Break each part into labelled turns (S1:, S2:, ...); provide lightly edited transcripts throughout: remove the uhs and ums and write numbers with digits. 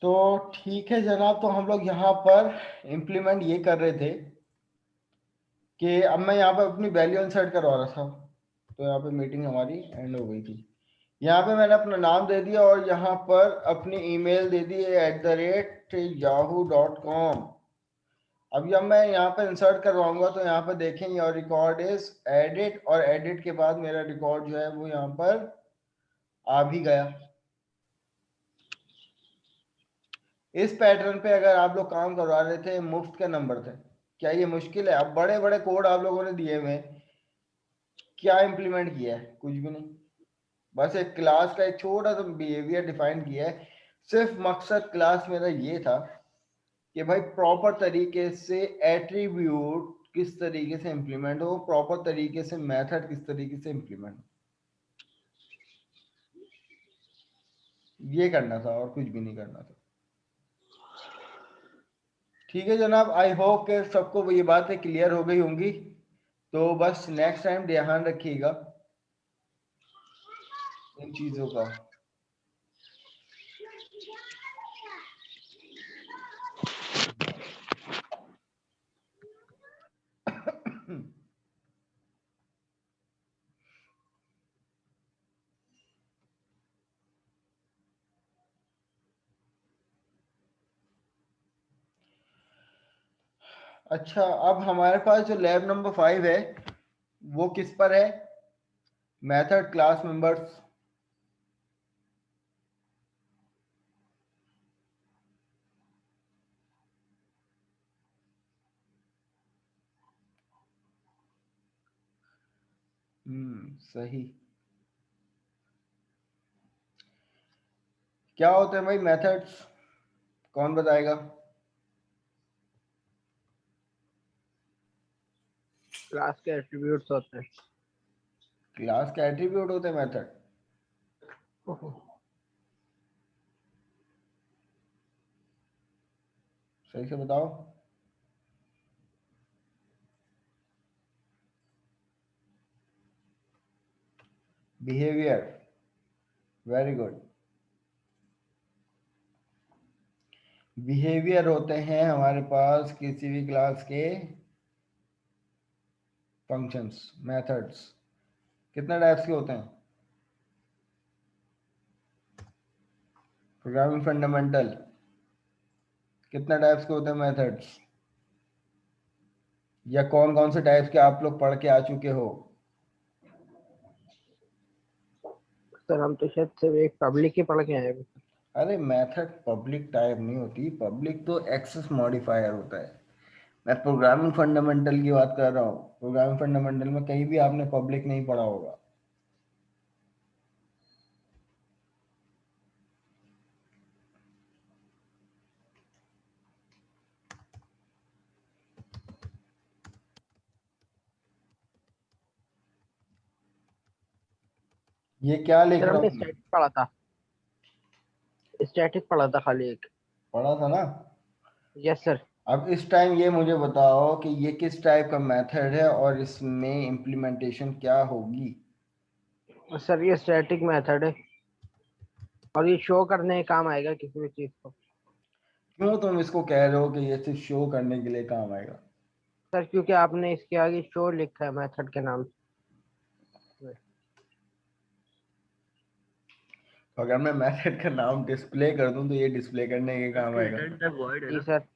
S1: तो ठीक है जनाब, तो हम लोग यहाँ पर इम्प्लीमेंट ये कर रहे थे कि अब मैं यहाँ पर अपनी वैल्यू इंसर्ट करवा रहा था। तो यहाँ पे मीटिंग हमारी एंड हो गई थी। यहाँ पे मैंने अपना नाम दे दिया और यहाँ पर अपनी ईमेल दे दी @yahoo.com। अब जब मैं यहाँ पर इंसर्ट करवाऊंगा तो यहाँ पर देखें योर रिकॉर्ड इज एडिट, और एडिट के बाद मेरा रिकॉर्ड जो है वो यहाँ पर आ भी गया। इस पैटर्न पे अगर आप लोग काम करवा रहे थे, मुफ्त के नंबर थे, क्या ये मुश्किल है? अब बड़े बड़े कोड आप लोगों ने दिए हुए हैं, क्या इंप्लीमेंट किया है? कुछ भी नहीं। बस एक क्लास का एक छोटा सा बिहेवियर डिफाइन किया है। सिर्फ मकसद क्लास मेरा ये था कि भाई प्रॉपर तरीके से एट्रीब्यूट किस तरीके से इंप्लीमेंट हो, प्रॉपर तरीके से मेथड किस तरीके से इंप्लीमेंट हो, ये करना था और कुछ भी नहीं करना था। ठीक है जनाब, आई होप कि सबको ये बातें क्लियर हो गई होंगी। तो बस नेक्स्ट टाइम ध्यान रखिएगा इन चीज़ों का। अच्छा, अब हमारे पास जो लैब नंबर 5 है वो किस पर है? Method class members. सही। क्या होते हैं भाई मेथड्स? कौन बताएगा?
S2: क्लास के एट्रीब्यूट्स होते हैं।
S1: क्लास के एट्रीब्यूट होते हैं मेथड? सही से बताओ। Behaviour, very good. बिहेवियर होते हैं हमारे पास किसी भी क्लास के फंक्शंस, मेथड्स। कितने टाइप्स के होते हैं? प्रोग्रामिंग फंडामेंटल, कितने टाइप्स के होते हैं मेथड्स? या कौन कौन से टाइप्स के आप लोग पढ़ के आ चुके हो?
S2: सर हम तो शायद सिर्फ एक पब्लिक ही पढ़ के आए हैं।
S1: अरे मेथड पब्लिक टाइप नहीं होती, पब्लिक तो एक्सेस मॉडिफायर होता है। मैं प्रोग्रामिंग फंडामेंटल की बात कर रहा हूँ। प्रोग्रामिंग फंडामेंटल में कहीं भी आपने पब्लिक नहीं पढ़ा होगा। ये क्या लिख
S2: सर
S1: रहा
S2: हमने
S1: हूँ मैं?
S2: स्टैटिक पढ़ा था, स्टैटिक पढ़ा था खाली एक।
S1: पढ़ा था ना?
S2: Yes sir.
S1: अब इस टाइम ये मुझे बताओ कि ये किस टाइप का मेथड है और इसमें इम्प्लीमेंटेशन क्या होगी?
S2: सर ये स्टैटिक मेथड है और ये शो करने के काम आएगा किसी भी चीज को।
S1: क्यों तुम इसको कह रहे हो कि ये सिर्फ शो करने के लिए काम आएगा?
S2: सर क्योंकि आपने इसके आगे शो लिखा है मेथड के नाम से।
S1: तो अगर मैं मेथड का नाम डिस्प्ले कर दूं तो ये डिस्प्ले करने के काम
S3: इसके
S1: आएगा?
S3: रिटर्न टाइप वॉइड है
S2: जी
S3: ना
S2: sir.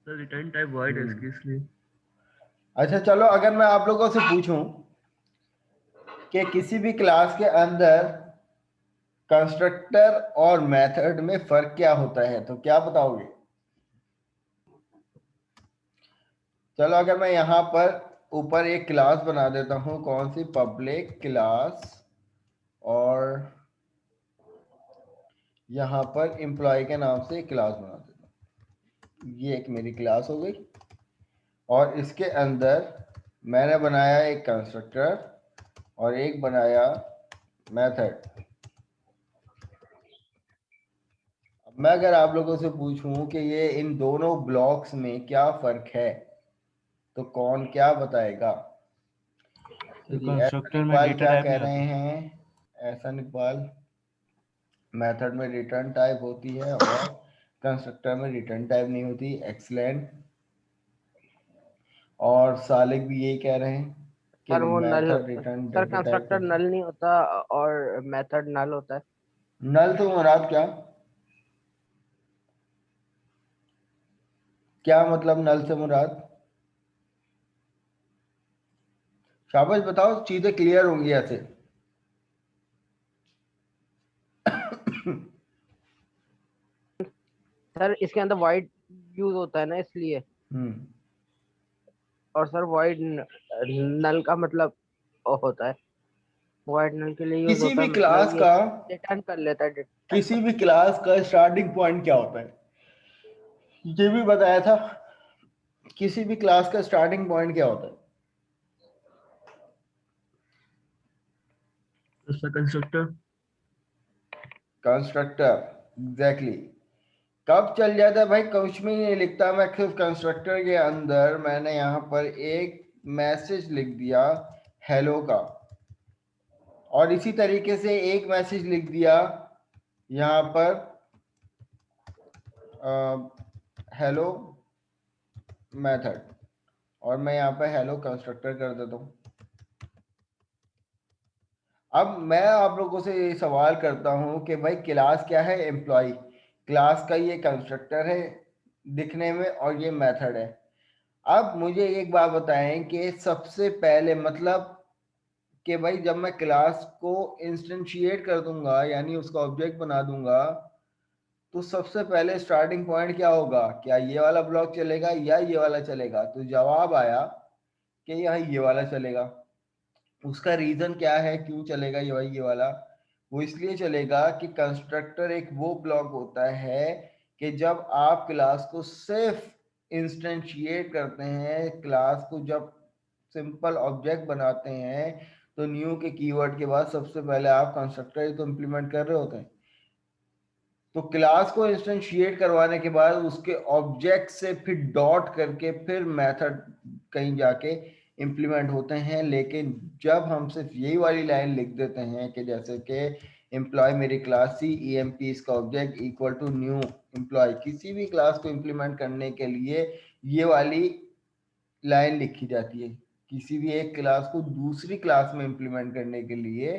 S3: Sir, return type void है
S1: हम्म।
S3: इसकी, इसलिए।
S1: अच्छा चलो, अगर मैं आप लोगों से पूछूं कि किसी भी क्लास के अंदर कंस्ट्रक्टर और मेथड में फर्क क्या होता है, तो क्या बताओगे? चलो, अगर मैं यहाँ पर ऊपर एक क्लास बना देता हूँ, कौन सी? Public class. और यहाँ पर एम्प्लॉय के नाम से एक क्लास बना देता हूँ। ये एक मेरी क्लास हो गई और इसके अंदर मैंने बनाया एक कंस्ट्रक्टर और एक बनाया मेथड। अब मैं अगर आप लोगों से पूछूं कि ये इन दोनों ब्लॉक्स में क्या फर्क है, तो कौन क्या बताएगा? तो
S3: तो
S1: जी, ऐसा
S3: कंस्ट्रक्टर में
S1: इकबाल
S3: डेटा
S1: क्या
S3: टाइप
S1: कह
S3: नहीं
S1: रहे
S3: होता।
S1: हैं? ऐसा इकबाल मेथड में रिटर्न टाइप होती है और कंस्ट्रक्टर में रिटर्न टाइप नहीं होती। एक्सीलेंट। और सालिक भी यही कह रहे हैं कि
S2: सर वो null,
S1: method return
S2: sir
S1: data type
S2: constructor
S1: करता
S2: नल नहीं होता और मेथड नल होता है।
S1: है। नल तो मुराद क्या, क्या मतलब नल से मुराद? शाबाश बताओ, चीजें क्लियर होंगी ऐसे।
S2: सर इसके अंदर वाइड यूज होता है ना इसलिए।
S1: हम्म।
S2: और सर वाइड नल का मतलब होता है, वाइड नल के लिए यूज
S1: किसी
S2: होता
S1: भी
S2: है, मतलब
S1: क्लास
S2: ये
S1: का
S2: रिटर्न कर लेता है।
S1: किसी भी क्लास का स्टार्टिंग पॉइंट क्या होता है, ये भी बताया था। किसी भी क्लास का स्टार्टिंग पॉइंट क्या होता है?
S3: उसका कंस्ट्रक्टर।
S1: कंस्ट्रक्टर। एग्जैक्टली। कब चल जाता है भाई, कुछ में नहीं लिखता मैं, सिर्फ कंस्ट्रक्टर के अंदर मैंने यहाँ पर एक मैसेज लिख दिया हेलो का, और इसी तरीके से एक मैसेज लिख दिया यहाँ पर हेलो मेथड, और मैं यहाँ पर हेलो कंस्ट्रक्टर कर देता हूँ। अब मैं आप लोगों से ये सवाल करता हूँ कि भाई क्लास क्या है? एम्प्लॉय। क्लास का ये कंस्ट्रक्टर है दिखने में और ये मेथड है। अब मुझे एक बात बताएं कि सबसे पहले मतलब कि भाई जब मैं क्लास को इंस्टेंशिएट कर दूंगा यानी उसका ऑब्जेक्ट बना दूंगा, तो सबसे पहले स्टार्टिंग पॉइंट क्या होगा? क्या ये वाला ब्लॉक चलेगा या ये वाला चलेगा? तो जवाब आया कि यहाँ ये वाला चलेगा। उसका रीजन क्या है, क्यों चलेगा ये भाई ये वाला? वो इसलिए चलेगा कि कंस्ट्रक्टर एक वो ब्लॉक होता है कि जब आप क्लास को सिर्फ इंस्टेंशिएट करते हैं, क्लास को जब सिंपल ऑब्जेक्ट बनाते हैं, तो न्यू के कीवर्ड के बाद सबसे पहले आप कंस्ट्रक्टर ही तो इम्प्लीमेंट कर रहे होते हैं। तो क्लास को इंस्टेंशिएट करवाने के बाद उसके ऑब्जेक्ट से फिर डॉट करके फिर मेथड कहीं जाके इंप्लीमेंट होते हैं। लेकिन जब हम सिर्फ यही वाली लाइन लिख देते हैं कि जैसे कि एम्प्लॉय मेरी class C E M P इसका object equal to new employee, किसी भी क्लास को इंप्लीमेंट करने के लिए ये वाली लाइन लिखी जाती है। किसी भी एक क्लास को दूसरी क्लास में इंप्लीमेंट करने के लिए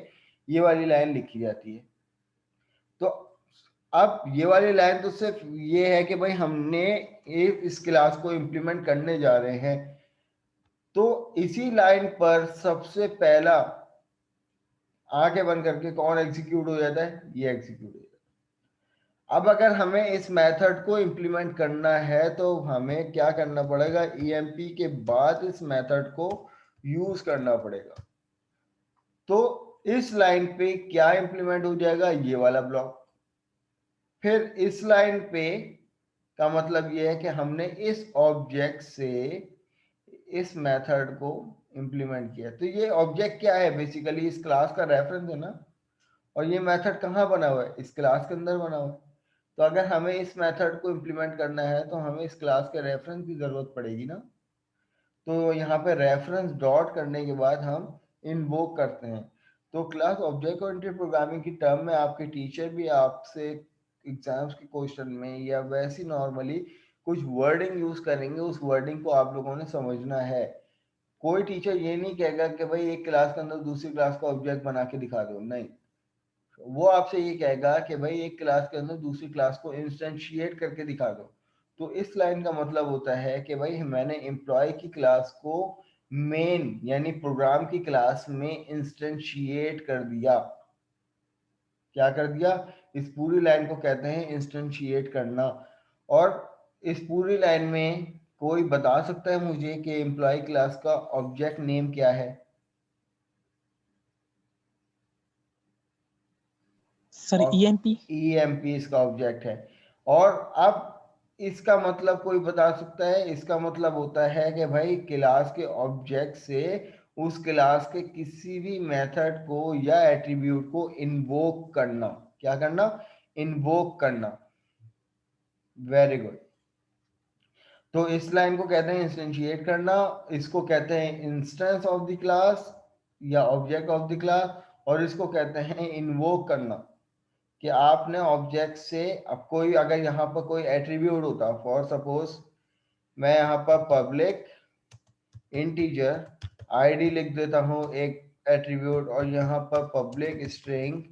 S1: ये वाली लाइन लिखी जाती है। तो अब ये वाली लाइन तो सिर्फ ये है कि भाई हमने इस क्लास को इंप्लीमेंट करने जा रहे हैं, तो इसी लाइन पर सबसे पहला आंखें बंद करके कौन एग्जीक्यूट हो जाता है? ये एग्जीक्यूट हो जाता है। अब अगर हमें इस मेथड को इंप्लीमेंट करना है तो हमें क्या करना पड़ेगा? ईएमपी के बाद इस मेथड को यूज करना पड़ेगा। तो इस लाइन पे क्या इंप्लीमेंट हो जाएगा? ये वाला ब्लॉक। फिर इस लाइन पे का मतलब ये है कि हमने इस ऑब्जेक्ट से इस मेथड को इंप्लीमेंट किया। तो ये ऑब्जेक्ट क्या है? बेसिकली इस क्लास का रेफरेंस है ना। और ये मेथड कहाँ बना हुआ है? इस क्लास के अंदर बना हुआ है। तो अगर हमें इस मेथड को इंप्लीमेंट करना है तो हमें इस क्लास के रेफरेंस की जरूरत पड़ेगी ना। तो यहाँ पे रेफरेंस डॉट करने के बाद हम इन्वोक करते हैं। तो क्लास ऑब्जेक्ट ओरिएंटेड प्रोग्रामिंग की टर्म में आपके टीचर भी आपसे एग्जाम्स के क्वेश्चन में या वैसी नॉर्मली कुछ वर्डिंग यूज करेंगे, उस वर्डिंग को आप लोगों ने समझना है। कोई टीचर ये नहीं कहेगा कि भाई एक क्लास के अंदर दूसरी क्लास का ऑब्जेक्ट बना के दिखा दो, नहीं। वो आपसे ये कहेगा कि भाई एक क्लास के अंदर दूसरी क्लास को इंस्टेंशिएट करके दिखा दो। तो इस लाइन का मतलब होता है कि भाई मैंने एम्प्लॉय की क्लास को मेन यानी प्रोग्राम की क्लास में इंस्टेंशिएट कर दिया। क्या कर दिया? इस पूरी लाइन को कहते हैं इंस्टेंशिएट करना। और इस पूरी लाइन में कोई बता सकता है मुझे कि एम्प्लॉय क्लास का ऑब्जेक्ट नेम क्या है?
S4: Sir EMP.
S1: ईएमपी इसका ऑब्जेक्ट है। और अब इसका मतलब कोई बता सकता है? इसका मतलब होता है कि भाई क्लास के ऑब्जेक्ट से उस क्लास के किसी भी मेथड को या एट्रीब्यूट को इन्वोक करना। क्या करना? इन्वोक करना। Very good. तो इस लाइन को कहते हैं इंस्टेंशिएट करना, इसको कहते हैं इंस्टेंस ऑफ द क्लास या ऑब्जेक्ट ऑफ द क्लास, और इसको कहते हैं इन्वोक करना। कि आपने ऑब्जेक्ट से, अब कोई अगर यहाँ पर कोई एट्रीब्यूट होता, फॉर सपोज मैं यहाँ पर पब्लिक इंटीजर आईडी लिख देता हूँ एक एट्रीब्यूट, और यहाँ पर पब्लिक स्ट्रिंग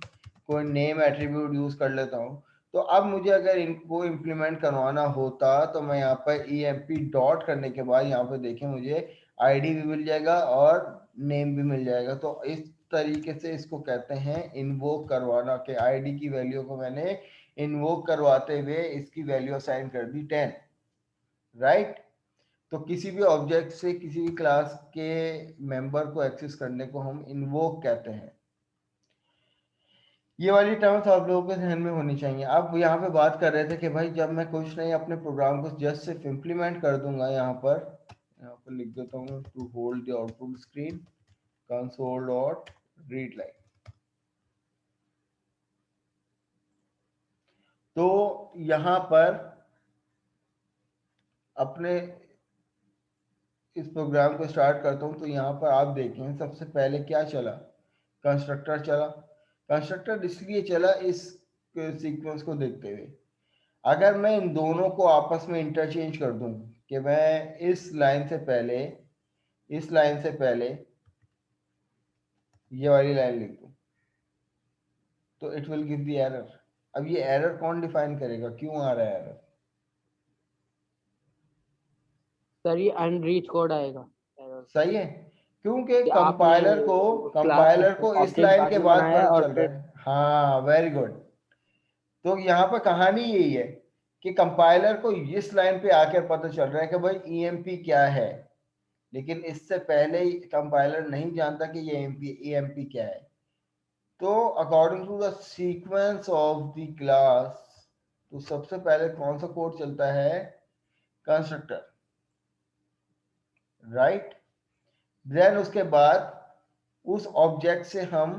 S1: कोई नेम एट्रीब्यूट यूज कर लेता हूँ, तो अब मुझे अगर इनको इम्प्लीमेंट करवाना होता तो मैं यहाँ पर emp डॉट करने के बाद यहाँ पर देखें मुझे आईडी भी मिल जाएगा और नेम भी मिल जाएगा। तो इस तरीके से इसको कहते हैं इन्वोक करवाना, कि आईडी की वैल्यू को मैंने इन्वोक करवाते हुए इसकी वैल्यू असाइन कर दी 10, राइट। तो किसी भी ऑब्जेक्ट से किसी भी क्लास के मेंबर को एक्सेस करने को हम इन्वोक कहते हैं। ये वाली टर्म्स आप लोगों के ध्यान में होनी चाहिए। अब यहाँ पे बात कर रहे थे कि भाई जब मैं कुछ नहीं अपने प्रोग्राम को जस्ट सिर्फ इम्प्लीमेंट कर दूंगा, यहाँ पर लिख देता हूँ to hold the output screen console dot read line. तो यहाँ पर अपने इस प्रोग्राम को स्टार्ट करता हूँ, तो यहाँ पर आप देखें सबसे पहले क्या चला, कंस्ट्रक्टर चला। कंस्ट्रक्टर इसलिए चला इस सीक्वेंस को देखते हुए, अगर मैं इन दोनों को आपस में इंटरचेंज कर दूं कि मैं इस लाइन से पहले ये वाली लाइन लिख दूं, तो it will give the error. अब ये एरर कौन डिफाइन करेगा, क्यों आ रहा है एरर?
S2: सर ये अनरीच कोड आएगा।
S1: सही है, क्योंकि
S2: कि आपने
S1: कंपाइलर को इस
S2: ऑब्जेक्ट
S1: लाइन
S2: बाद
S1: के
S2: में
S1: बाद
S2: बनाया
S1: पता
S2: और
S1: चल रहा
S2: फिर
S1: है। हाँ, वेरी गुड। तो यहाँ पर कहानी यही है कि कंपाइलर को इस लाइन पे आकर पता चल रहा है कि भाई ईएमपी क्या है, लेकिन इससे पहले ही कंपाइलर नहीं जानता कि ये ईएमपी क्या है। तो according to the sequence of the class, तो सबसे पहले कौन सा कोड चलता है, कंस्ट्रक्टर, राइट। देन उसके बाद उस ऑब्जेक्ट से हम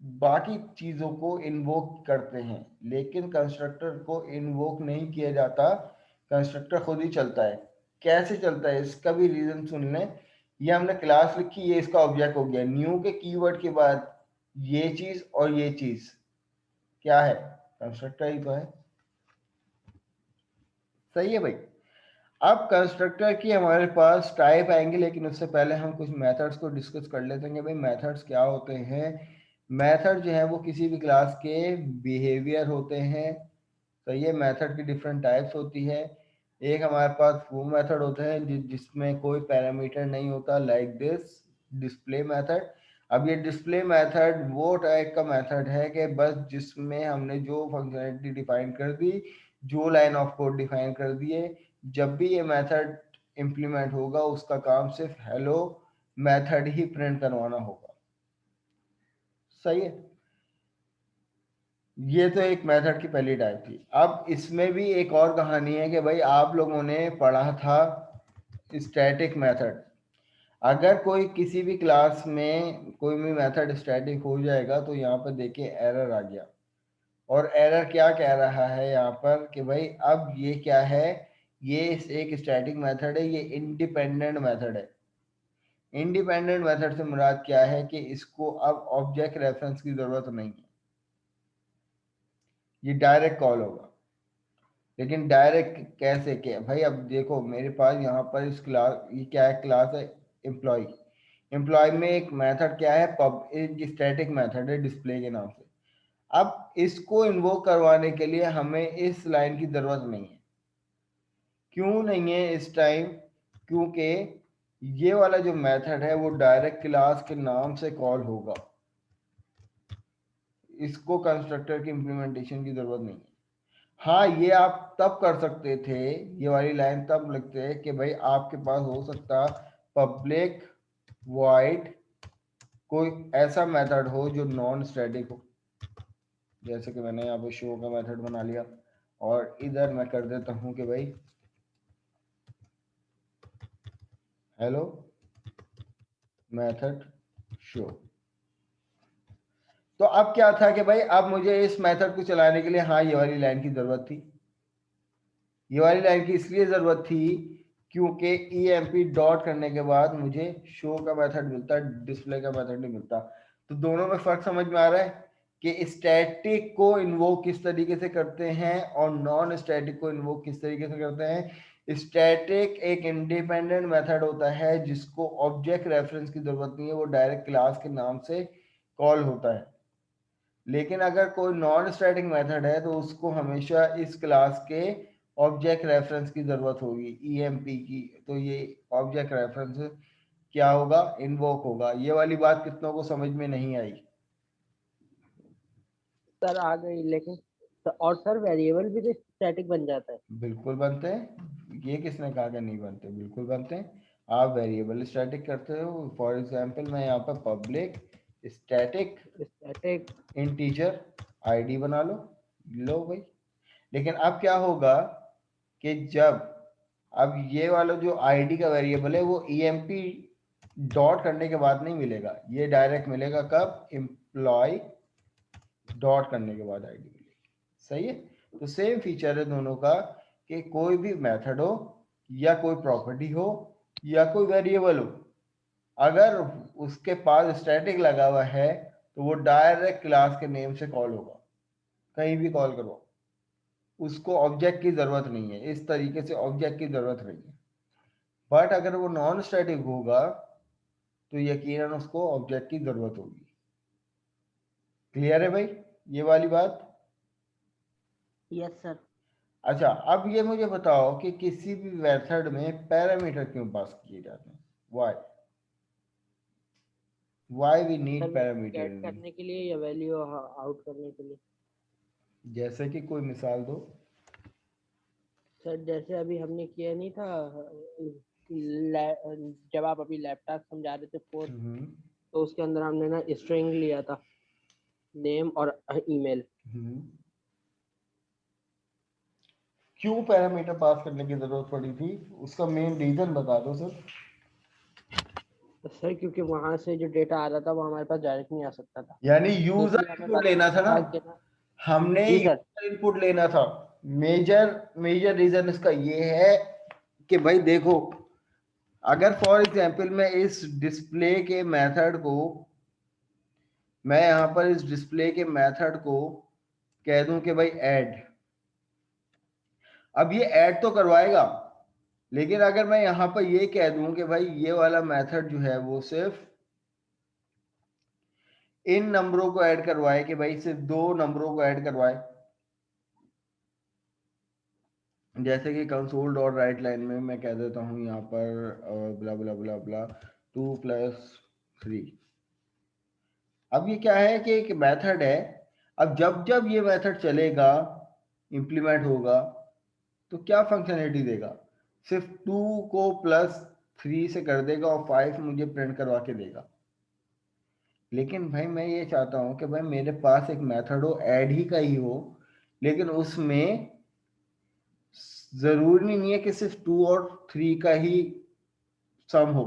S1: बाकी चीजों को इन्वोक करते हैं, लेकिन कंस्ट्रक्टर को इन्वोक नहीं किया जाता, कंस्ट्रक्टर खुद ही चलता है। कैसे चलता है इसका भी रीजन सुन लें। ये हमने क्लास लिखी, ये इसका ऑब्जेक्ट हो गया, न्यू के कीवर्ड के बाद ये चीज और ये चीज क्या है, कंस्ट्रक्टर ही तो है। सही है भाई। अब कंस्ट्रक्टर की हमारे पास टाइप आएंगे, लेकिन उससे पहले हम कुछ मेथड्स को डिस्कस कर लेते हैं। भाई मेथड्स क्या होते हैं? मेथड जो है वो किसी भी क्लास के बिहेवियर होते हैं। तो ये मेथड की डिफरेंट टाइप्स होती है। एक हमारे पास वो मेथड होते हैं जिसमें कोई पैरामीटर नहीं होता, लाइक दिस डिस्प्ले मेथड। अब ये डिस्प्ले मेथड वो टाइप का मेथड है कि बस जिसमें हमने जो फंक्शनलिटी डिफाइन कर दी, जो लाइन ऑफ कोड डिफाइन कर दिए, जब भी ये मेथड इंप्लीमेंट होगा उसका काम सिर्फ हेलो मेथड ही प्रिंट करवाना होगा। सही है। ये तो एक मेथड की पहली टाइप थी। अब इसमें भी एक और कहानी है कि भाई आप लोगों ने पढ़ा था स्टैटिक मेथड। अगर कोई किसी भी क्लास में कोई भी मेथड स्टैटिक हो जाएगा तो यहाँ पर देखिए एरर आ गया। और एरर क्या कह रहा है यहाँ पर कि भाई अब ये क्या है, ये एक स्टैटिक मेथड है, ये इंडिपेंडेंट मेथड है। इंडिपेंडेंट मेथड से मुराद क्या है कि इसको अब ऑब्जेक्ट रेफरेंस की जरूरत नहीं है, ये डायरेक्ट कॉल होगा। लेकिन डायरेक्ट कैसे, क्या भाई? अब देखो मेरे पास यहाँ पर इस क्लास, ये क्या है, क्लास है एम्प्लॉय। एम्प्लॉय में एक मेथड क्या है, पब, एक स्टैटिक मेथड है डिस्प्ले के नाम से। अब इसको इन्वोक करवाने के लिए हमें इस लाइन की जरूरत नहीं है। क्यों नहीं है इस टाइम? क्योंकि ये वाला जो मेथड है वो डायरेक्ट क्लास के नाम से कॉल होगा, इसको कंस्ट्रक्टर की इंप्लीमेंटेशन की जरूरत नहीं है। हाँ, ये आप तब कर सकते थे, ये वाली लाइन तब लिखते कि भाई आपके पास हो सकता पब्लिक वॉइड कोई ऐसा मेथड हो जो नॉन स्टैटिक हो, जैसे कि मैंने यहाँ पे शो का मेथड बना लिया और इधर मैं कर देता हूँ कि भाई हेलो मेथड शो। तो अब क्या था कि भाई अब मुझे इस मेथड को चलाने के लिए हाँ ये वाली लाइन की जरूरत थी। ये वाली लाइन की इसलिए जरूरत थी क्योंकि emp डॉट करने के बाद मुझे शो का मेथड मिलता, डिस्प्ले का मेथड नहीं मिलता। तो दोनों में फर्क समझ में आ रहा है? कि स्टैटिक को इन्वोक किस तरीके से करते हैं और नॉन स्टैटिक को इन्वोक किस तरीके से करते हैं। स्टैटिक एक इंडिपेंडेंट मेथड होता है जिसको ऑब्जेक्ट रेफरेंस की जरूरत नहीं है, वो डायरेक्ट क्लास के नाम से कॉल होता है। लेकिन अगर कोई नॉन स्टैटिक मेथड है तो उसको हमेशा इस क्लास के ऑब्जेक्ट रेफरेंस की जरूरत होगी, ईएमपी की। तो ये ऑब्जेक्ट रेफरेंस क्या होगा, इन्वोक होगा। ये वाली बात कितनों को समझ में नहीं आई?
S2: सर आ गई, लेकिन और सर वेरिएबल भी तो स्टैटिक बन जाता है।
S1: बिल्कुल बनते हैं, ये किसने कहा कि नहीं बनते, बिल्कुल बनते हैं। आप वेरिएबल स्टैटिक करते हो, फॉर एग्जांपल मैं यहाँ पर public static
S2: static
S1: integer ID बना लो भाई। लेकिन अब क्या होगा कि जब अब ये वाला जो आईडी का वेरिएबल है वो ईएमपी डॉट करने के बाद नहीं मिलेगा, ये डायरेक्ट मिलेगा कब, एम्प्लॉय डॉट करने के बाद आईडी मिलेगी। सही है। तो सेम फीचर है दोनों का कि कोई भी मेथड हो या कोई प्रॉपर्टी हो या कोई वेरिएबल हो, अगर उसके पास स्टैटिक लगा हुआ है तो वो डायरेक्ट क्लास के नेम से कॉल होगा, कहीं भी कॉल करो, उसको ऑब्जेक्ट की जरूरत नहीं है। इस तरीके से ऑब्जेक्ट की जरूरत नहीं है। बट अगर वो नॉन स्टैटिक होगा तो यकीनन उसको ऑब्जेक्ट की जरूरत होगी। क्लियर है भाई ये वाली बात?
S2: Yes sir.
S1: अच्छा, अब ये मुझे बताओ कि किसी भी मेथड में पैरामीटर क्यों पास किए जाते हैं? Why we need
S2: sir
S1: parameter
S2: get
S1: in the?
S2: करने के लिए या वैल्यू आउट करने के लिए?
S1: जैसे कि कोई मिसाल दो।
S2: सर जैसे अभी हमने किया नहीं था, जब आप अभी लैपटॉप समझा रहे थे फोर्थ,
S1: हम्म
S2: तो उसके अंदर हमने ना स्ट्रिंग लिया था, नेम और ईमेल।
S1: हम्म। क्यों पैरामीटर पास करने की जरूरत पड़ी थी, उसका मेन रीजन बता दो सर।
S2: सर क्योंकि वहां से जो डेटा आ रहा था वो हमारे पास डायरेक्ट नहीं आ सकता था,
S1: यानी
S2: तो
S1: यूजर
S2: इसलिए हमें
S1: इनपुट
S2: पता
S1: लेना था ना,
S2: था कि ना।
S1: हमने
S2: जी सर।
S1: यूजर इनपुट लेना था। मेजर मेजर रीजन इसका ये है कि भाई देखो, अगर फॉर एग्जांपल मैं यहाँ पर इस डिस्प्ले के मेथड को कह दूं कि भाई ऐड, अब ये ऐड तो करवाएगा, लेकिन अगर मैं यहाँ पर ये कह दूं कि भाई ये वाला मेथड जो है वो सिर्फ इन नंबरों को ऐड करवाए, कि भाई सिर्फ 2 नंबरों को ऐड करवाए, जैसे कि कंसोल डॉट राइट लाइन में मैं कह देता हूं यहाँ पर ब्ला ब्ला ब्ला ब्ला 2+3। अब ये क्या है कि एक मेथड है। अब जब जब ये मेथड चलेगा, इंप्लीमेंट होगा, तो क्या फंक्शनलिटी देगा, सिर्फ 2 को +3 से कर देगा और 5 मुझे प्रिंट करवा के देगा। लेकिन भाई मैं ये चाहता हूं कि भाई मेरे पास एक मेथड हो, ऐड ही का ही हो, लेकिन उसमें जरूरी नहीं है कि सिर्फ 2 और 3 का ही सम हो,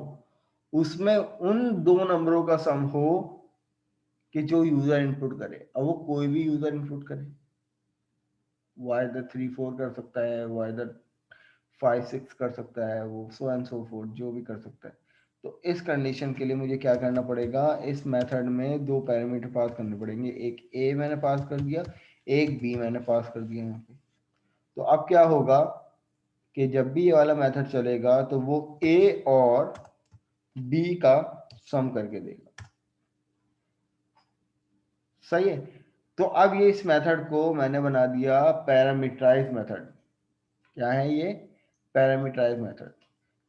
S1: उसमें उन 2 नंबरों का सम हो कि जो यूजर इनपुट करे। अब वो कोई भी यूजर इनपुट करे, वाइदर 3 4 कर सकता है, वाइदर 5 6 कर सकता है, वो सो एंड सो फोर्थ जो भी कर सकता है। तो इस कंडीशन के लिए मुझे क्या करना पड़ेगा, इस मेथड में 2 पैरामीटर पास करने पड़ेंगे, एक ए मैंने पास कर दिया, एक बी मैंने पास कर दिया यहाँ पे। तो अब क्या होगा कि जब भी ये वाला मेथड चलेगा तो वो ए और बी का सम करके देगा। सही है। तो अब ये इस मेथड को मैंने बना दिया पैरामीटराइज मेथड। क्या है ये? Parameterise method.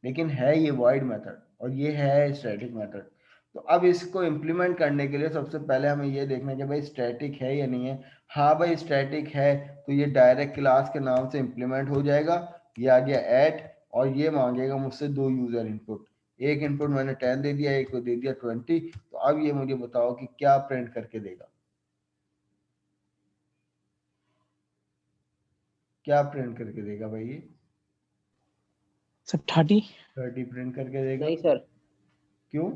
S1: लेकिन है ये वॉइड मेथड और ये है स्टैटिक मेथड। तो अब इसको इम्प्लीमेंट करने के लिए सबसे पहले हमें ये देखना है कि भाई स्टैटिक है या नहीं है। हाँ भाई स्टैटिक है, तो ये डायरेक्ट क्लास के नाम से इम्प्लीमेंट हो जाएगा। ये आ गया ऐड, और ये मांगेगा मुझसे 2 यूजर इनपुट। एक इनपुट मैंने 10 दे दिया, एक को दे दिया 20। तो अब ये मुझे बताओ कि क्या प्रिंट करके देगा, क्या प्रिंट करके देगा भाई? ये
S4: सर 30।
S1: 30 प्रिंट करके देगा।
S2: नहीं सर।
S1: क्यों?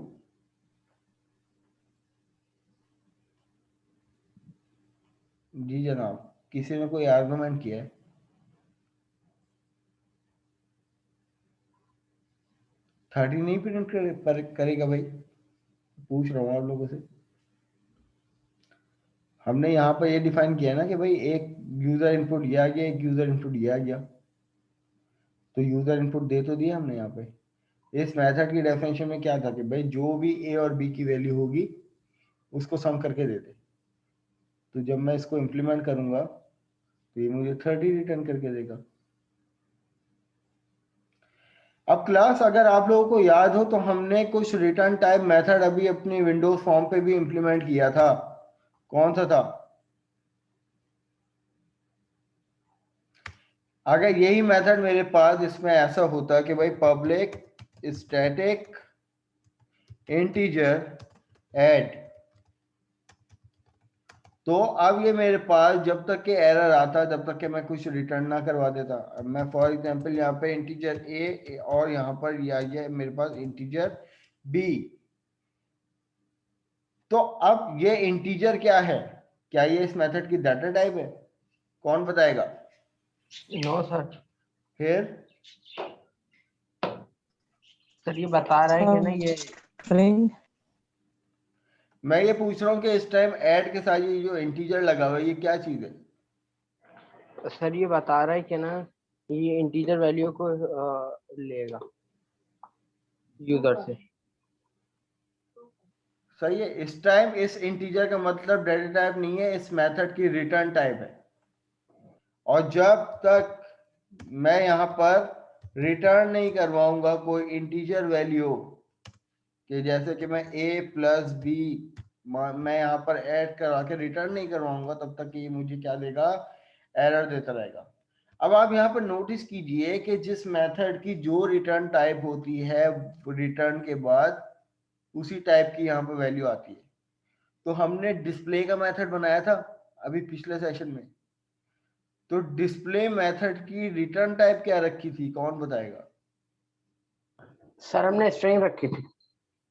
S1: जी जनाब, किसी ने कोई आर्गुमेंट किया है? 30 नहीं प्रिंट करेगा भाई? पूछ रहा हूँ आप लोगों से। हमने यहाँ पर ये डिफाइन किया ना कि भाई एक यूजर इनपुट ये आ गया, एक यूजर इनपुट ये आ गया, तो यूजर इनपुट दे तो दिया हमने यहाँ पे। इस मेथड की डेफिनेशन में क्या था कि भाई जो भी ए और बी की वैल्यू होगी उसको सम करके दे दे। तो जब मैं इसको इम्प्लीमेंट करूंगा तो ये मुझे 30 रिटर्न करके देगा। अब क्लास अगर आप लोगों को याद हो तो हमने कुछ रिटर्न टाइप मेथड अभी अपनी विंडोज फॉर्म पे भी इंप्लीमेंट किया था। कौन सा था? अगर यही मेथड मेरे पास इसमें ऐसा होता कि भाई पब्लिक स्टैटिक इंटीजर ऐड, तो अब ये मेरे पास जब तक के एरर आता जब तक के मैं कुछ रिटर्न ना करवा देता। अब मैं फॉर एग्जांपल यहाँ पे इंटीजर ए और यहाँ पर ये आ गया मेरे पास इंटीजर बी। तो अब ये इंटीजर क्या है? क्या ये इस मेथड की डाटा टाइप है? कौन बताएगा?
S2: No sir.
S1: फिर
S2: सर ये बता रहा है कि ना ये
S4: स्ट्रिंग
S1: मैं ये पूछ रहा हूँ कि इस टाइम ऐड के साथ ये जो इंटीजर लगा हुआ है ये क्या चीज है?
S2: सर ये बता रहा है कि ना ये इंटीजर वैल्यू को लेगा यूजर से।
S1: सही है। इस टाइम इस इंटीजर का मतलब डाटा टाइप नहीं है, इस मेथड की रिटर्न टाइप है। और जब तक मैं यहाँ पर रिटर्न नहीं करवाऊंगा कोई इंटीजर वैल्यू कि जैसे कि मैं a प्लस बी मैं यहाँ पर ऐड करा के रिटर्न नहीं करवाऊंगा तब तक ये मुझे क्या देगा? एरर देता रहेगा। अब आप यहाँ पर नोटिस कीजिए कि जिस मेथड की जो रिटर्न टाइप होती है रिटर्न के बाद उसी टाइप की यहाँ पर वैल्यू आती है। तो हमने डिस्प्ले का मेथड बनाया था अभी पिछले सेशन में, तो डिस्प्ले मेथड की रिटर्न टाइप क्या रखी थी? कौन बताएगा?
S2: सर हमने स्ट्रिंग रखी थी।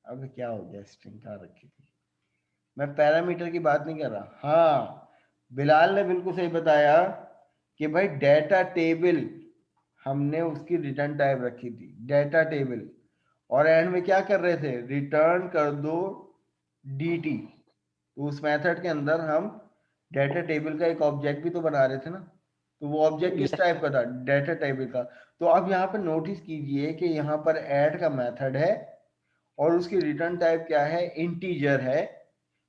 S1: अब क्या हो गया? स्ट्रिंग कहाँ रखी थी? मैं पैरामीटर की बात नहीं कर रहा। हाँ, बिलाल ने बिल्कुल सही बताया कि भाई डेटा टेबल हमने उसकी रिटर्न टाइप रखी थी, डेटा टेबल। और एंड में क्या कर रहे थे? रिटर्न कर दो dt। तो उस मेथड के अंदर हम डेटा टेबल का एक ऑब्जेक्ट भी तो बना रहे थे ना। तो वो ऑब्जेक्ट किस टाइप का था? डेटा टेबल का। तो अब यहाँ पर नोटिस कीजिए कि यहाँ पर ऐड का मेथड है और उसकी रिटर्न टाइप क्या है? इंटीजर है।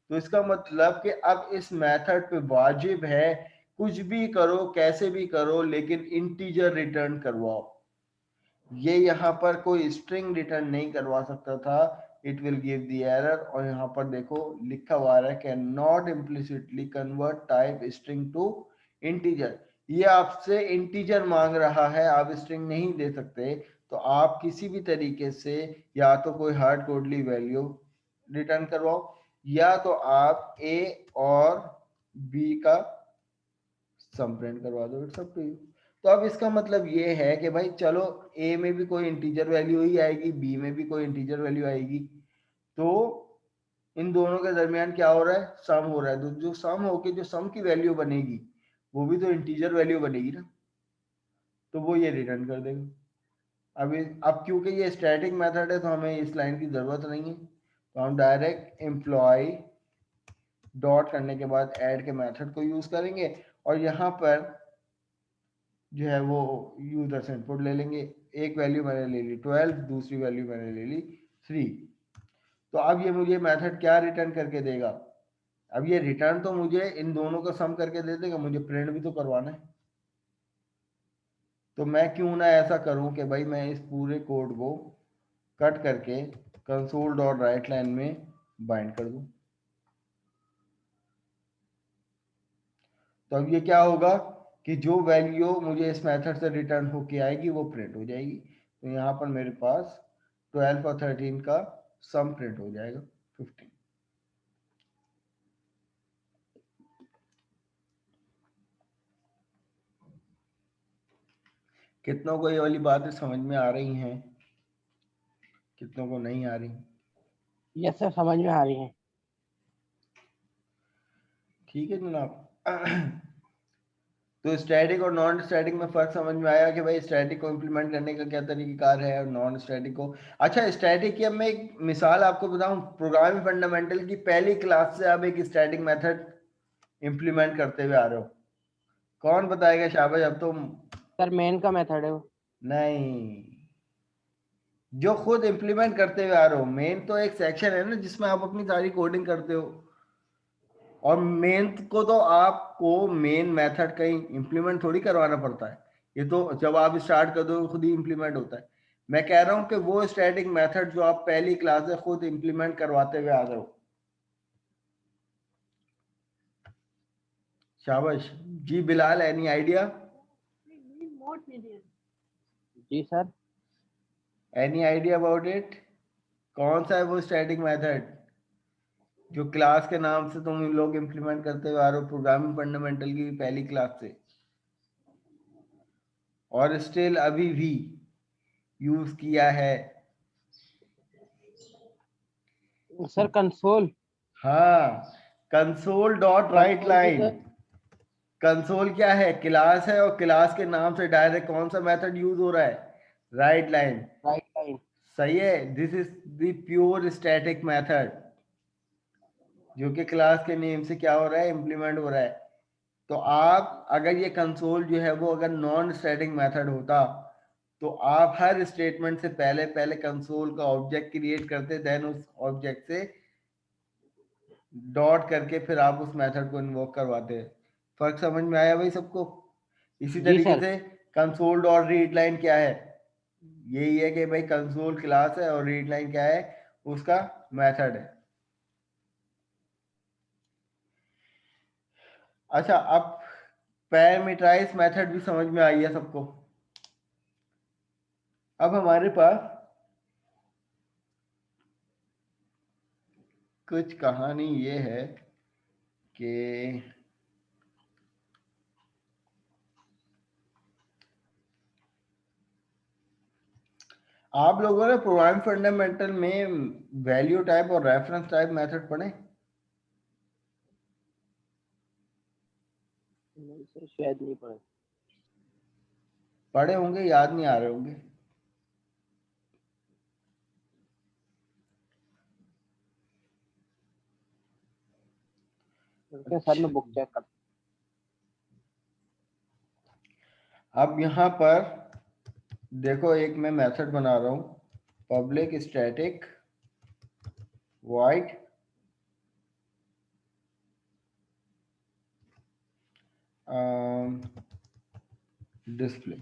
S1: तो इसका मतलब कि अब इस मेथड पे वाजिब है कुछ भी करो कैसे भी करो लेकिन इंटीजर रिटर्न करवाओ। ये यहाँ पर कोई स्ट्रिंग रिटर्न नहीं करवा सकता था, it will give the error. और यहाँ पर देखो लिखा हुआ है can not implicitly convert type string to integer. ये आपसे इंटीजर मांग रहा है, आप स्ट्रिंग नहीं दे सकते। तो आप किसी भी तरीके से या तो कोई हार्ड कोडली वैल्यू रिटर्न करवाओ या तो आप ए और बी का सम प्रिंट करवा दो। It's up to you. तो अब इसका मतलब ये है कि भाई चलो ए में भी कोई इंटीजर वैल्यू ही आएगी, बी में भी कोई इंटीजर वैल्यू आएगी, तो इन दोनों के दरमियान क्या हो रहा है? सम हो रहा है। तो जो सम होके जो सम की वैल्यू बनेगी वो भी तो इंटीजर वैल्यू बनेगी ना, तो वो ये रिटर्न कर देगा। अब क्योंकि ये स्टैटिक मेथड है तो हमें इस लाइन की जरूरत नहीं है, तो हम डायरेक्ट एम्प्लॉय डॉट करने के बाद ऐड के मेथड को यूज करेंगे और यहाँ पर जो है वो यूजर से इनपुट ले लेंगे। एक वैल्यू मैंने ले ली 12, दूसरी वैल्यू मैंने ले ली 3। तो अब ये मुझे मेथड क्या रिटर्न करके देगा? अब ये रिटर्न तो मुझे इन दोनों का सम करके दे देगा, मुझे प्रिंट भी तो करवाना है। तो मैं क्यों ना ऐसा करूं कि भाई मैं इस पूरे कोड को कट करके कंसोल डॉट राइट लाइन में बाइंड कर दूं। तो अब ये क्या होगा कि जो वैल्यू मुझे इस मेथड से रिटर्न होके आएगी वो प्रिंट हो जाएगी। तो यहाँ पर मेरे पास 12 और 13 का सम प्रिंट हो जाएगा 15। कितनों को ये वाली बातें समझ में आ रही हैं? कितनों को नहीं आ रही?
S2: यस सर समझ में आ रही है।
S1: ठीक है जनाब। तो स्टैटिक और नॉन स्टैटिक में फर्क समझ में आया कि भाई स्टैटिक को इम्प्लीमेंट करने का क्या तरीकाकार है और नॉन स्टैटिक को। अच्छा, स्टैटिक की अब मैं एक मिसाल आपको बताऊं, प्रोग्रामिंग फंडामेंटल की पहली क्लास से आप एक स्टैटिक मेथड इम्प्लीमेंट करते हुए आ रहे हो? कौन बताएगा? शाबाश, अब तो
S2: सर मेन का मेथड है वो।
S1: नहीं, जो खुद इम्प्लीमेंट करते हुए आ रहे हो। मेन तो एक सेक्शन है ना जिसमें आप अपनी सारी कोडिंग करते हो, और मेन को तो आपको मेन मेथड कहीं इम्प्लीमेंट थोड़ी करवाना पड़ता है। ये तो जब आप स्टार्ट कर दो खुद ही इम्प्लीमेंट होता है। मैं कह रहा हूँ कि वो स्टैटिक मेथड जो आप पहली क्लास से खुद इम्प्लीमेंट करवाते हुए आ रहे हो। शाबाश जी। Bilal, any idea?
S2: जी sir.
S1: Any idea about it? कौन सा है वो स्टैटिक मेथड जो क्लास के नाम से तुम लोग इम्प्लीमेंट करते हुए आ रहे हो प्रोग्रामिंग फंडामेंटल की पहली क्लास से, और स्टिल अभी भी यूज किया है?
S2: Sir console.
S1: हाँ, कंसोल डॉट राइट
S2: कंसोल भी
S1: लाइन।
S2: सर।
S1: कंसोल क्या है? क्लास है, और क्लास के नाम से डायरेक्ट कौन सा मेथड यूज हो रहा है? Right line.
S2: Right line.
S1: सही है। This is the pure static method, जो कि क्लास के नेम से क्या हो रहा है? इम्प्लीमेंट हो रहा है। तो आप अगर ये कंसोल जो है वो अगर नॉन स्टैटिक मेथड होता, तो आप हर स्टेटमेंट से पहले पहले कंसोल का ऑब्जेक्ट क्रिएट करते, देन उस ऑब्जेक्ट से डॉट करके फिर आप उस मेथड को इन्वोक करवाते हैं। फर्क समझ में आया भाई सबको? इसी
S2: जी
S1: तरीके
S2: सर।
S1: से कंसोल डॉट रीड लाइन क्या है? यही है कि भाई कंसोल क्लास है और रीड लाइन क्या है? उसका मेथड है। अच्छा, अब पैरामीटराइज मेथड भी समझ में आई है सबको? अब हमारे पास कुछ कहानी ये है कि आप लोगों ने प्रोग्राम फंडामेंटल में वैल्यू टाइप और रेफरेंस टाइप मेथड पढ़े?
S2: नहीं सर शायद नहीं पड़ा।
S1: पढ़े होंगे, याद नहीं आ रहे होंगे।
S2: रुके सर
S1: अच्छा,
S2: मैं बुक चेक कर।
S1: अब यहाँ पर देखो, एक मैं मेथड बना रहा हूँ, पब्लिक स्टैटिक void डिस्प्ले।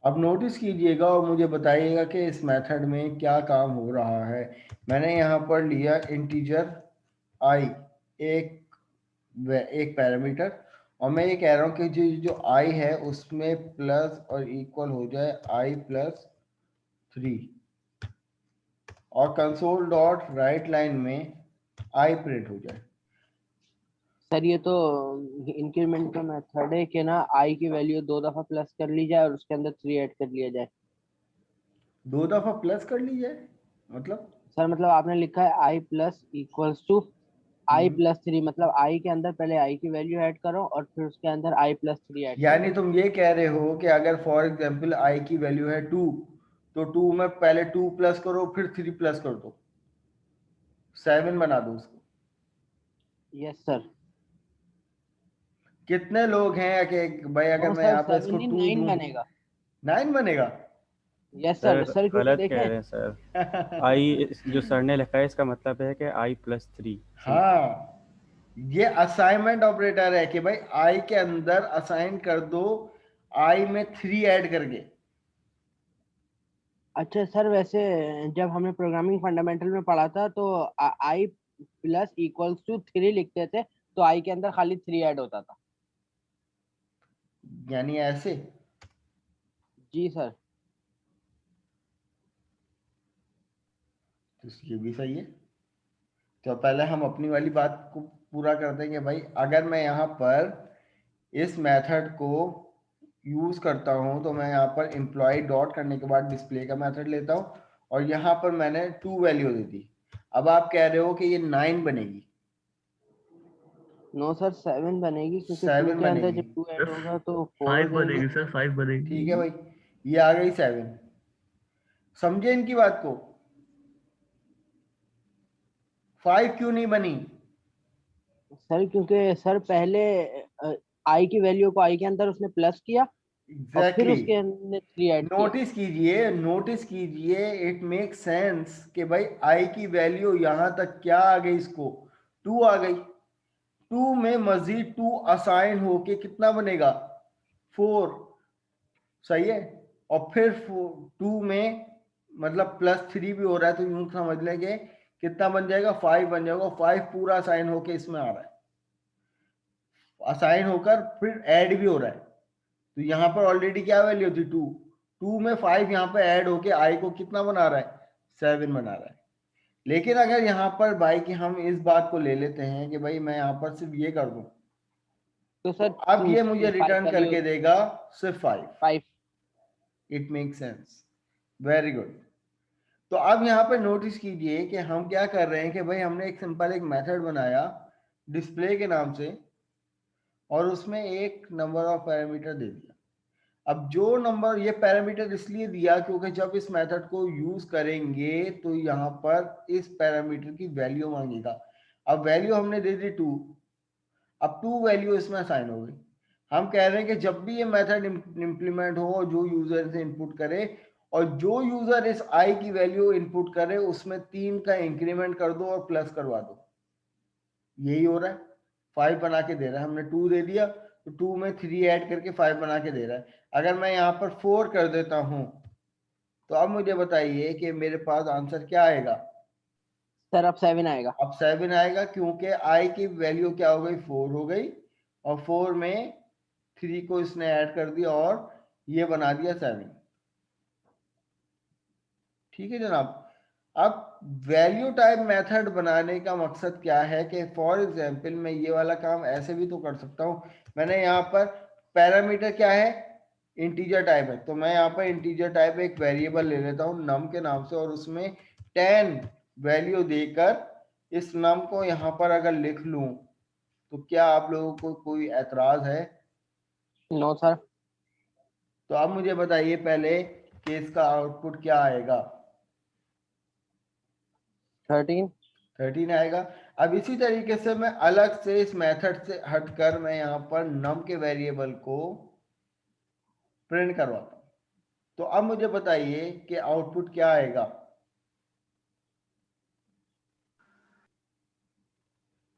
S1: अब नोटिस कीजिएगा और मुझे बताइएगा कि इस मेथड में क्या काम हो रहा है। मैंने यहाँ पर लिया इंटीजर आई, एक पैरामीटर, और मैं ये कह रहा हूँ कि जो आई है उसमें प्लस और इक्वल हो जाए आई प्लस 3, और कंसोल डॉट राइट लाइन में आई प्रिंट हो जाए।
S2: सर ये तो इंक्रीमेंट का मेथड है कि ना आई की वैल्यू 2 दफा प्लस कर ली जाए और उसके अंदर 3 ऐड कर लिया जाए।
S1: 2 दफा प्लस कर ली जाए मतलब?
S2: सर मतलब आपने लिखा है I plus equals to I
S1: हम्म,
S2: प्लस 3, मतलब आई के अंदर पहले आई की वैल्यू ऐड करो और फिर उसके अंदर आई प्लस 3 ऐड कर
S1: यानी
S2: दो।
S1: तुम ये कह रहे हो कि अगर फॉर एग्जांपल आई की वैल्यू है 2, तो 2 में पहले 2 प्लस करो फिर 3 प्लस कर दो, 7 बना दो उसको।
S2: Yes sir.
S1: कितने लोग हैं कि भाई अगर
S2: नो
S1: मैं
S2: सर
S1: यहाँ पे
S2: 7
S1: इसको
S2: नहीं
S1: 2
S2: 9
S1: दूं,
S2: बनेगा।
S1: 9 बनेगा?
S2: यस सर
S3: सर
S2: सर क्योंकि
S3: गलत कह
S2: देखें।
S3: रहे हैं सर। आई जो सर ने लिखा है इसका मतलब है कि आई प्लस 3 सिंपल।
S1: हाँ, ये असाइनमेंट ऑपरेटर है कि भाई आई के अंदर असाइन कर दो आई में 3 ऐड करके।
S2: अच्छा सर वैसे जब हमने प्रोग्रामिंग फंडामेंटल में पढ़ा था तो आई प्लस इक्वल्स टू 3 लिखते थे तो आई के अंदर खाली 3 ऐड होता था।
S1: यानी ऐसे?
S2: जी सर।
S1: तो ये भी सही है। तो पहले हम अपनी वाली बात को पूरा कर देंगे भाई। अगर मैं यहाँ पर इस मेथड को यूज करता हूँ तो मैं यहाँ पर एम्प्लॉय डॉट करने के बाद डिस्प्ले का मेथड लेता हूँ, और यहाँ पर मैंने 2 वैल्यू दे दी। अब आप कह रहे हो कि ये 9 बनेगी?
S2: नो सर 7 बनेगी क्योंकि 2
S1: 7
S2: के अंदर
S1: बनेगी?
S2: जब 2 ऐड
S3: सर
S2: होगा तो 4 हो
S3: 5
S2: जाएगी।
S3: बनेगी सर, 5
S1: ठीक है
S3: बनेगी।
S1: भाई, ये आ गई 7। समझे इनकी बात को? 5 क्यों नहीं बनी?
S2: सर क्योंकि सर पहले आई की वैल्यू को आई के अंदर उसने प्लस किया और फिर
S1: एग्जैक्टली।
S2: उसके अंदर 3 ऐड किया।
S1: नोटिस कीजिए, इट मेक सेंस कि भाई आई की वैल्यू यहां तक क्या आ गई, इसको 2 आ गई। 2 में मजीद 2 असाइन होके कितना बनेगा, 4। सही है। और फिर 2 में मतलब +3 भी हो रहा है, तो यूं समझ लेंगे कितना बन जाएगा, 5 बन जाएगा। 5 पूरा असाइन होके इसमें आ रहा है, असाइन होकर फिर ऐड भी हो रहा है। तो यहाँ पर ऑलरेडी क्या वैल्यू थी, 2। 2 में 5 यहाँ पर ऐड होके आई को कितना बना रहा है, 7 बना रहा है। लेकिन अगर यहाँ पर भाई कि हम इस बात को ले लेते हैं कि भाई मैं यहाँ पर सिर्फ ये कर दूं,
S2: तो
S1: तो
S2: सर
S1: अब ये मुझे
S2: 5
S1: रिटर्न
S2: वैल्यू
S1: करके देगा सिर्फ 5।
S2: 5।
S1: It make sense, very good. तो अब यहाँ पे नोटिस कीजिए कि हम क्या कर रहे हैं कि भाई हमने एक सिंपल एक मेथड बनाया डिस्प्ले के नाम से, और उसमें एक नंबर ऑफ पैरामीटर दे दिया। अब जो नंबर, ये पैरामीटर इसलिए दिया क्योंकि जब इस मेथड को यूज करेंगे तो यहाँ पर इस पैरामीटर की वैल्यू मांगेगा। अब वैल्यू हमने दे दी 2। अब 2 वैल्यू इसमें असाइन हो गई। हम कह रहे हैं कि जब भी ये मेथड इंप्लीमेंट हो, जो यूजर से इनपुट करे, और जो यूजर इस आई की वैल्यू इनपुट करे उसमें 3 का इंक्रीमेंट कर दो और प्लस करवा दो। यही हो रहा है, 5 बना के दे रहा है। हमने 2 दे दिया तो 2 में 3 ऐड करके 5 बना के दे रहा है। अगर मैं यहाँ पर 4 कर देता हूं, तो अब मुझे बताइए कि मेरे पास आंसर क्या आएगा।
S2: सर अब 7 आएगा।
S1: अब 7 आएगा क्योंकि आई की वैल्यू क्या हो गई, 4 हो गई, और 4 में 3 को इसने ऐड कर दिया और ये बना दिया 7। ठीक है जनाब। अब वैल्यू टाइप मेथड बनाने का मकसद क्या है कि फॉर एग्जांपल मैं ये वाला काम ऐसे भी तो कर सकता हूँ। मैंने यहाँ पर पैरामीटर क्या है, इंटीजर टाइप है, तो मैं यहाँ पर इंटीजर टाइप एक वेरिएबल ले लेता हूँ नम के नाम से, और उसमें 10 वैल्यू देकर इस नम को यहाँ पर अगर लिख लूँ, तो क्या आप लोगों को कोई एतराज है?
S2: No sir.
S1: तो अब मुझे बताइए पहले कि इसका आउटपुट क्या आएगा।
S2: 13।
S1: 13 आएगा। अब इसी तरीके से मैं अलग से इस मेथड से हटकर मैं यहाँ पर नम के वेरिएबल को प्रिंट करवाता हूँ। तो अब मुझे बताइए कि आउटपुट क्या आएगा।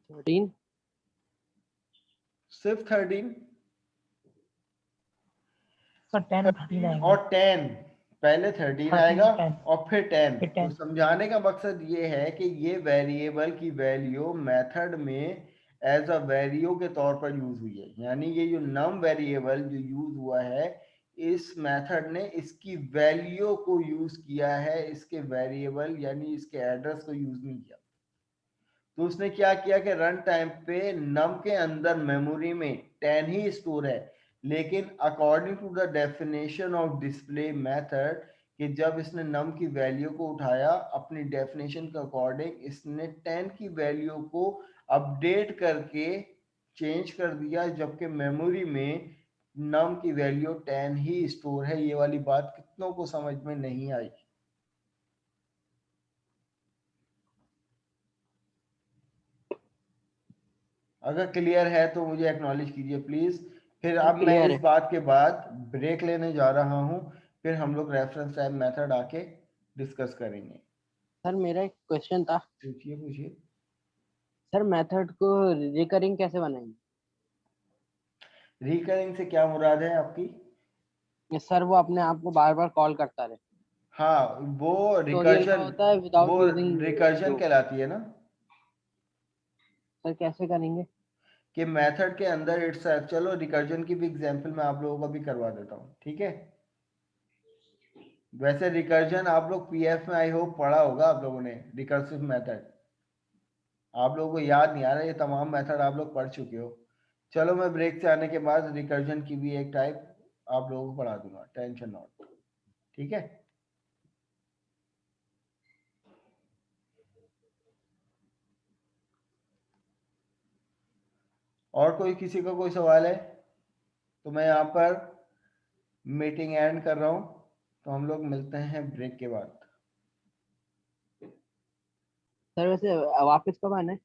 S2: 13।
S1: सिर्फ 13?
S4: सर 10 और 13 आएगा।
S1: और 10, पहले 13
S4: 13
S1: आएगा
S4: 10
S1: और फिर 10।
S4: फिर
S1: तो
S4: 10।
S1: समझाने का मकसद ये है कि ये वेरिएबल की वैल्यू मेथड में एज अ वैल्यू के तौर पर यूज हुई है। यानी ये जो नम वेरिएबल जो यूज हुआ है, इस मेथड ने इसकी वैल्यू को यूज किया है, इसके वेरिएबल यानी इसके एड्रेस को यूज नहीं किया। तो उसने क्या किया कि रन टाइम पे नम के अंदर मेमोरी में 10 ही स्टोर है, लेकिन according to the definition of display method, कि जब इसने नम की वैल्यू को उठाया अपनी डेफिनेशन के अकॉर्डिंग, इसने 10 की वैल्यू को अपडेट करके चेंज कर दिया, जबकि मेमोरी में नम की वैल्यू 10 ही स्टोर है। ये वाली बात कितनों को समझ में नहीं आई? अगर क्लियर है तो मुझे एक्नॉलेज कीजिए प्लीज। फिर
S2: सर
S1: अब मैं
S2: क्लियर
S1: इस
S2: है।
S1: बात के बाद ब्रेक लेने जा रहा हूं, फिर हम लोग रेफरेंस टाइप मेथड आके डिस्कस करेंगे।
S2: सर मेरा एक क्वेश्चन था।
S1: पूछिए पूछिए।
S2: सर मेथड को रिकरिंग कैसे बनाएंगे?
S1: रिकरिंग से क्या मुराद है आपकी?
S2: सर वो अपने आप को बार बार कॉल करता रहे।
S1: हाँ, वो
S2: ट्यूटोरियल में
S1: रिकर्जन,
S2: होता है विदाउट
S1: वो
S2: यूजिंग
S1: रिकर्जन
S2: लूप।
S1: कहलाती है ना,
S2: सर कैसे करेंगे?
S1: कि मेथड के अंदर इट्स। चलो रिकर्जन की भी एग्जांपल मैं आप लोगों को भी करवा देता हूँ, ठीक है। वैसे रिकर्जन आप लोग पीएफ में आई होप पढ़ा होगा आप लोगों ने, रिकर्सिव मेथड। आप लोगों को याद नहीं आ रहा, ये तमाम मेथड आप लोग पढ़ चुके हो। चलो मैं ब्रेक से आने के बाद रिकर्जन की भी एक टाइप आप लोगों को पढ़ा दूंगा, टेंशन नॉट, ठीक है। और कोई किसी का कोई सवाल है तो मैं यहाँ पर मीटिंग एंड कर रहा हूँ। तो हम लोग मिलते हैं ब्रेक के बाद।
S2: सर वैसे वापस कब आना है?